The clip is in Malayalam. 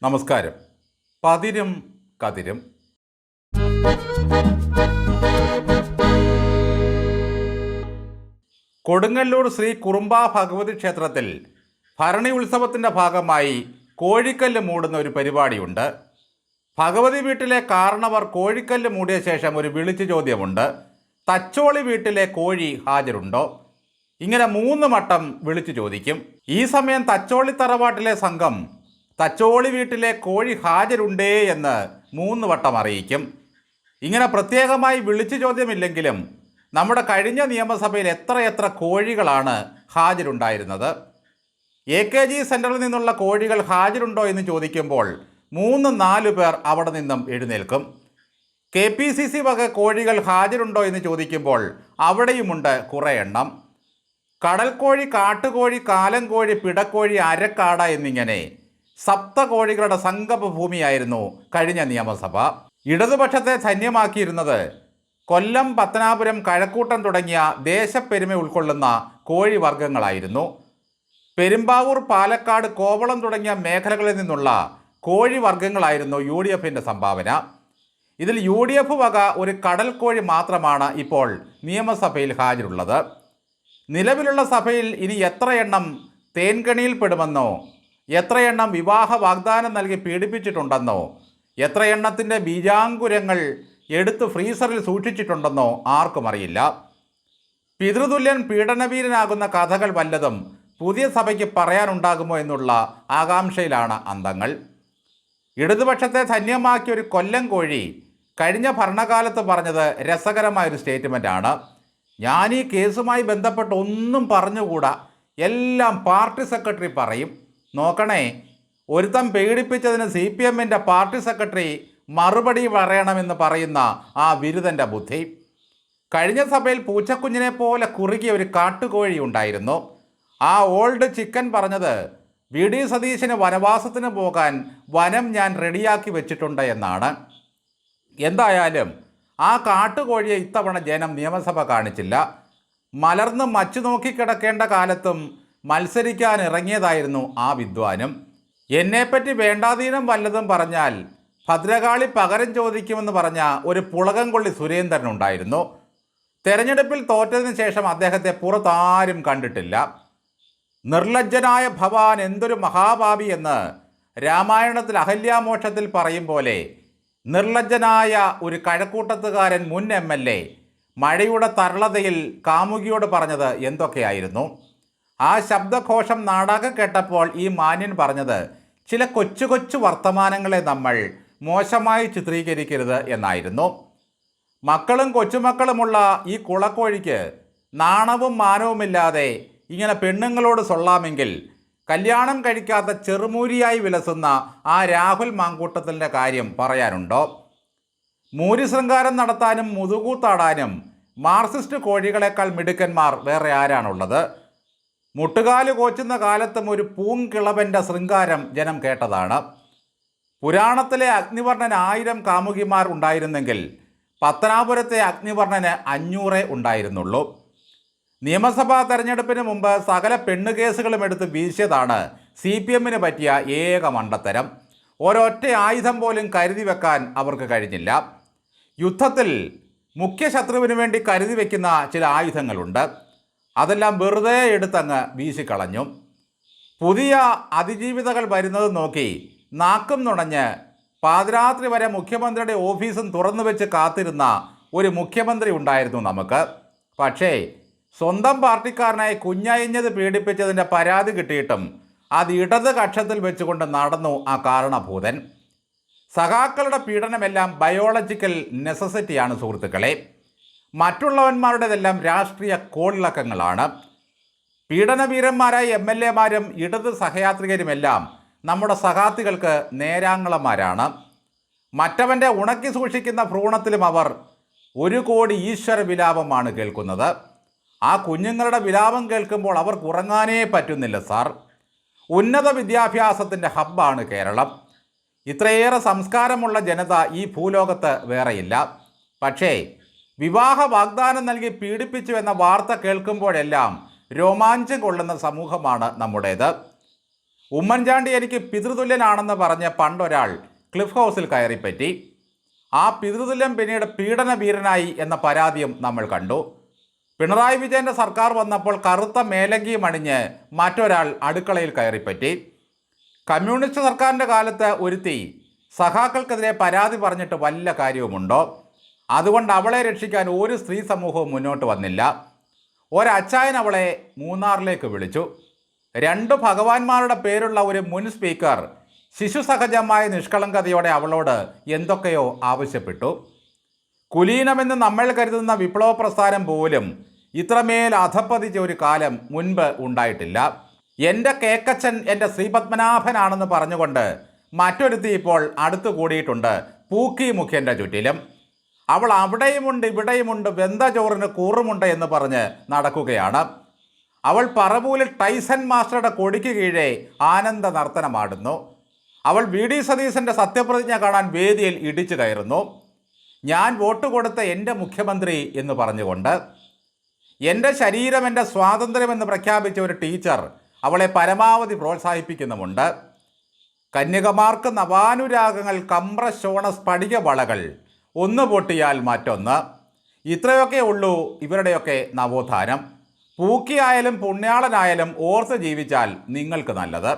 നമസ്കാരം. പതിരും കതിരും. കൊടുങ്ങല്ലൂർ ശ്രീ കുറുമ്പ ഭഗവതി ക്ഷേത്രത്തിൽ ഭരണി ഉത്സവത്തിൻ്റെ ഭാഗമായി കോഴിക്കല്ല് മൂടുന്ന ഒരു പരിപാടിയുണ്ട്. ഭഗവതി വീട്ടിലെ കാരണവർ കോഴിക്കല്ല് മൂടിയ ശേഷം ഒരു വിളിച്ചു ചോദ്യമുണ്ട്. തച്ചോളി വീട്ടിലെ കോഴി ഹാജരുണ്ടോ? ഇങ്ങനെ 3 വട്ടം വിളിച്ചു ചോദിക്കും. ഈ സമയം തച്ചോളി തറവാട്ടിലെ സംഘം തച്ചോളി വീട്ടിലെ കോഴി ഹാജരുണ്ടേ എന്ന് 3 വട്ടം അറിയിക്കും. ഇങ്ങനെ പ്രത്യേകമായി വിളിച്ചു ചോദ്യമില്ലെങ്കിലും നമ്മുടെ കഴിഞ്ഞ നിയമസഭയിൽ എത്ര കോഴികളാണ് ഹാജരുണ്ടായിരുന്നത്. AKG സെൻറ്ററിൽ നിന്നുള്ള കോഴികൾ ഹാജരുണ്ടോ എന്ന് ചോദിക്കുമ്പോൾ 3-4 പേർ അവിടെ നിന്നും എഴുന്നേൽക്കും. KPCC വക കോഴികൾ ഹാജരുണ്ടോ എന്ന് ചോദിക്കുമ്പോൾ അവിടെയുമുണ്ട് കുറേ എണ്ണം. കടൽക്കോഴി, കാട്ടുകോഴി, കാലൻകോഴി, പിടക്കോഴി, അരക്കാട എന്നിങ്ങനെ 7 കോഴികളുടെ സംഗമഭൂമിയായിരുന്നു കഴിഞ്ഞ നിയമസഭ. ഇടതുപക്ഷത്തെ ധന്യമാക്കിയിരുന്നത് കൊല്ലം, പത്തനാപുരം, കഴക്കൂട്ടം തുടങ്ങിയ ദേശപ്പെരുമ ഉൾക്കൊള്ളുന്ന കോഴി വർഗ്ഗങ്ങളായിരുന്നു. പെരുമ്പാവൂർ, പാലക്കാട്, കോവളം തുടങ്ങിയ മേഖലകളിൽ നിന്നുള്ള കോഴി വർഗ്ഗങ്ങളായിരുന്നു UDFിൻ്റെ സംഭാവന. ഇതിൽ UDF വക ഒരു കടൽ കോഴി മാത്രമാണ് ഇപ്പോൾ നിയമസഭയിൽ ഹാജരുള്ളത്. നിലവിലുള്ള സഭയിൽ ഇനി എത്ര എണ്ണം തേൻകണിയിൽപ്പെടുമെന്നോ, എത്ര എണ്ണം വിവാഹ വാഗ്ദാനം നൽകി പീഡിപ്പിച്ചിട്ടുണ്ടെന്നോ, എത്ര എണ്ണത്തിൻ്റെ ബീജാങ്കുരങ്ങൾ എടുത്ത് ഫ്രീസറിൽ സൂക്ഷിച്ചിട്ടുണ്ടെന്നോ ആർക്കും അറിയില്ല. പിതൃതുല്യൻ പീഡനവീരനാകുന്ന കഥകൾ വല്ലതും പുതിയ സഭയ്ക്ക് പറയാനുണ്ടാകുമോ എന്നുള്ള ആകാംക്ഷയിലാണ് അന്തങ്ങൾ. ഇടതുപക്ഷത്തെ ധന്യമാക്കിയ ഒരു കൊല്ലം കോഴി കഴിഞ്ഞ ഭരണകാലത്ത് പറഞ്ഞത് രസകരമായൊരു സ്റ്റേറ്റ്മെൻറ്റാണ്. ഞാൻ ഈ കേസുമായി ബന്ധപ്പെട്ട് ഒന്നും പറഞ്ഞുകൂടാ, എല്ലാം പാർട്ടി സെക്രട്ടറി പറയും. നോക്കണേ, ഒരുത്തം പീഡിപ്പിച്ചതിന് CPMൻ്റെ പാർട്ടി സെക്രട്ടറി മറുപടി പറയണമെന്ന് പറയുന്ന ആ ബിരുദൻ്റെ ബുദ്ധി. കഴിഞ്ഞ സഭയിൽ പൂച്ചക്കുഞ്ഞിനെ പോലെ കുറുകിയ ഒരു കാട്ടുകോഴി ഉണ്ടായിരുന്നു. ആ ഓൾഡ് ചിക്കൻ പറഞ്ഞത് VD സതീശന് വനവാസത്തിന് പോകാൻ വനം ഞാൻ റെഡിയാക്കി വെച്ചിട്ടുണ്ട് എന്നാണ്. എന്തായാലും ആ കാട്ടുകോഴിയെ ഇത്തവണ ജനം നിയമസഭ കാണിച്ചില്ല. മലർന്ന് മച്ചു നോക്കിക്കിടക്കേണ്ട കാലത്തും മത്സരിക്കാൻ ഇറങ്ങിയതായിരുന്നു ആ വിദ്വാനും. എന്നെപ്പറ്റി വേണ്ടാതീനം വല്ലതും പറഞ്ഞാൽ ഭദ്രകാളി പകരം ചോദിക്കുമെന്ന് പറഞ്ഞ ഒരു പുളകം കൊള്ളി സുരേന്ദ്രനുണ്ടായിരുന്നു. തെരഞ്ഞെടുപ്പിൽ തോറ്റതിന് ശേഷം അദ്ദേഹത്തെ പുറത്താരും കണ്ടിട്ടില്ല. നിർലജ്ജനായ ഭവാൻ എന്തൊരു മഹാപാപി എന്ന് രാമായണത്തിൽ അഹല്യാമോക്ഷത്തിൽ പറയും പോലെ നിർലജ്ജനായ ഒരു കഴക്കൂട്ടത്തുകാരൻ മുൻ MLA മഴയുടെ തരളതയിൽ കാമുകിയോട് പറഞ്ഞത് എന്തൊക്കെയായിരുന്നു. ആ ശബ്ദഘോഷം നാടാകെ കേട്ടപ്പോൾ ഈ മാന്യൻ പറഞ്ഞത് ചില കൊച്ചു വർത്തമാനങ്ങളെ നമ്മൾ മോശമായി ചിത്രീകരിക്കരുത് എന്നായിരുന്നു. മക്കളും കൊച്ചുമക്കളുമുള്ള ഈ കുളക്കോഴിക്ക് നാണവും മാനവുമില്ലാതെ ഇങ്ങനെ പെണ്ണുങ്ങളോട് സൊള്ളാമെങ്കിൽ കല്യാണം കഴിക്കാത്ത ചെറുമൂരിയായി വിലസുന്ന ആ രാഹുൽ മാങ്കൂട്ടത്തിൻ്റെ കാര്യം പറയാനുണ്ടോ? മൂരിശൃംഗാരം നടത്താനും മുതുകൂത്താടാനും മാർക്സിസ്റ്റ് കോഴികളെക്കാൾ മിടുക്കന്മാർ വേറെ ആരാണുള്ളത്? മുട്ടുകാല് കോച്ചുന്ന കാലത്തും ഒരു പൂങ്കിളവൻ്റെ ശൃംഗാരം ജനം കേട്ടതാണ്. പുരാണത്തിലെ അഗ്നിവർണ്ണൻ 1000 കാമുകിമാർ ഉണ്ടായിരുന്നെങ്കിൽ പത്തനാപുരത്തെ അഗ്നിവർണ്ണന് 500 ഉണ്ടായിരുന്നുള്ളൂ. നിയമസഭാ തെരഞ്ഞെടുപ്പിന് മുമ്പ് സകല പെണ്ണുകേസുകളും എടുത്ത് വീശിയതാണ് CPMന് പറ്റിയ ഏക മണ്ടത്തരം. ഒരൊറ്റ ആയുധം പോലും കരുതി വെക്കാൻ അവർക്ക് കഴിഞ്ഞില്ല. യുദ്ധത്തിൽ മുഖ്യ ശത്രുവിന് വേണ്ടി കരുതി വയ്ക്കുന്ന ചില ആയുധങ്ങളുണ്ട്. അതെല്ലാം വെറുതെ എടുത്തങ്ങ് വീശിക്കളഞ്ഞു. പുതിയ അതിജീവിതകൾ വരുന്നത് നോക്കി നാക്കും നുണഞ്ഞ് പാതിരാത്രി വരെ മുഖ്യമന്ത്രിയുടെ ഓഫീസും തുറന്നു വെച്ച് കാത്തിരുന്ന ഒരു മുഖ്യമന്ത്രി ഉണ്ടായിരുന്നു നമുക്ക്. പക്ഷേ സ്വന്തം പാർട്ടിക്കാരനായി കുഞ്ഞയഞ്ഞത് പീഡിപ്പിച്ചതിൻ്റെ പരാതി കിട്ടിയിട്ടും അത് ഇടത് കക്ഷത്തിൽ വെച്ചുകൊണ്ട് നടന്നു ആ കാരണഭൂതൻ. സഖാക്കളുടെ പീഡനമെല്ലാം ബയോളജിക്കൽ നെസസിറ്റിയാണ് സുഹൃത്തുക്കളെ. മറ്റുള്ളവന്മാരുടേതെല്ലാം രാഷ്ട്രീയ കോളിളക്കങ്ങളാണ്. പീഡനവീരന്മാരായ MLAമാരും ഇടത് സഹയാത്രികരുമെല്ലാം നമ്മുടെ സഖാത്തികൾക്ക് നേരാങ്ങളമാരാണ്. മറ്റവൻ്റെ ഉണക്കി സൂക്ഷിക്കുന്ന ഭ്രൂണത്തിലും അവർ 1 കോടി ഈശ്വര വിലാപമാണ് കേൾക്കുന്നത്. ആ കുഞ്ഞുങ്ങളുടെ വിലാപം കേൾക്കുമ്പോൾ അവർക്ക് ഉറങ്ങാനേ പറ്റുന്നില്ല സാർ. ഉന്നത വിദ്യാഭ്യാസത്തിൻ്റെ ഹബ്ബാണ് കേരളം. ഇത്രയേറെ സംസ്കാരമുള്ള ജനത ഈ ഭൂലോകത്ത് വേറെയില്ല. പക്ഷേ വിവാഹ വാഗ്ദാനം നൽകി പീഡിപ്പിച്ചു എന്ന വാർത്ത കേൾക്കുമ്പോഴെല്ലാം രോമാഞ്ചം കൊള്ളുന്ന സമൂഹമാണ് നമ്മുടേത്. ഉമ്മൻചാണ്ടി എനിക്ക് പിതൃതുല്യനാണെന്ന് പറഞ്ഞ് പണ്ടൊരാൾ ക്ലിഫ് ഹൗസിൽ കയറിപ്പറ്റി. ആ പിതൃതുല്യം പിന്നീട് പീഡനവീരനായി എന്ന പരാതിയും നമ്മൾ കണ്ടു. പിണറായി വിജയൻ്റെ സർക്കാർ വന്നപ്പോൾ കറുത്ത മേലങ്കിയും അണിഞ്ഞ് മറ്റൊരാൾ അടുക്കളയിൽ കയറിപ്പറ്റി. കമ്മ്യൂണിസ്റ്റ് സർക്കാരിൻ്റെ കാലത്ത് ഒരുത്തി സഖാക്കൾക്കെതിരെ പരാതി പറഞ്ഞിട്ട് വല്ല കാര്യവുമുണ്ടോ? അതുകൊണ്ട് അവളെ രക്ഷിക്കാൻ ഒരു സ്ത്രീ സമൂഹവും മുന്നോട്ട് വന്നില്ല. ഒരച്ചായൻ അവളെ മൂന്നാറിലേക്ക് വിളിച്ചു. 2 ഭഗവാന്മാരുടെ പേരുള്ള ഒരു മുൻ സ്പീക്കർ ശിശുസഹജമായ നിഷ്കളങ്കതയോടെ അവളോട് എന്തൊക്കെയോ ആവശ്യപ്പെട്ടു. കുലീനമെന്ന് നമ്മൾ കരുതുന്ന വിപ്ലവ പ്രസ്ഥാനം പോലും ഇത്രമേൽ അധപ്പതിച്ച ഒരു കാലം മുൻപ് ഉണ്ടായിട്ടില്ല. എൻ്റെ കേക്കച്ചൻ എൻ്റെ ശ്രീപത്മനാഭനാണെന്ന് പറഞ്ഞുകൊണ്ട് മറ്റൊരുത്തി ഇപ്പോൾ അടുത്തു കൂടിയിട്ടുണ്ട് പൂക്കി മുഖ്യൻ്റെ ചുറ്റിലും. അവൾ അവിടെയുമുണ്ട് ഇവിടെയുമുണ്ട് വെന്ത ചോറിന് കൂറുമുണ്ട് എന്ന് പറഞ്ഞ് നടക്കുകയാണ്. അവൾ പറവൂരിൽ ടൈസൺ മാസ്റ്ററുടെ കൊടിക്ക് കീഴെ ആനന്ദ നർത്തനമാടുന്നു. അവൾ വി ഡി സതീശൻ്റെ സത്യപ്രതിജ്ഞ കാണാൻ വേദിയിൽ ഇടിച്ചു കയറുന്നു. ഞാൻ വോട്ട് കൊടുത്ത എൻ്റെ മുഖ്യമന്ത്രി എന്ന് പറഞ്ഞുകൊണ്ട്. എൻ്റെ ശരീരം എൻ്റെ സ്വാതന്ത്ര്യമെന്ന് പ്രഖ്യാപിച്ച ഒരു ടീച്ചർ അവളെ പരമാവധി പ്രോത്സാഹിപ്പിക്കുന്നുമുണ്ട്. കന്യകമാർക്ക് നവാനുരാഗങ്ങൾ കമ്പ്രശോണ സ്ഫടിക വളകൾ ഒന്ന് പൊട്ടിയാൽ മറ്റൊന്ന്. ഇത്രയൊക്കെ ഉള്ളൂ ഇവരുടെയൊക്കെ നവോത്ഥാനം. പൂക്കിയായാലും പുണ്യാളനായാലും ഓർത്ത് ജീവിച്ചാൽ നിങ്ങൾക്ക് നല്ലത്.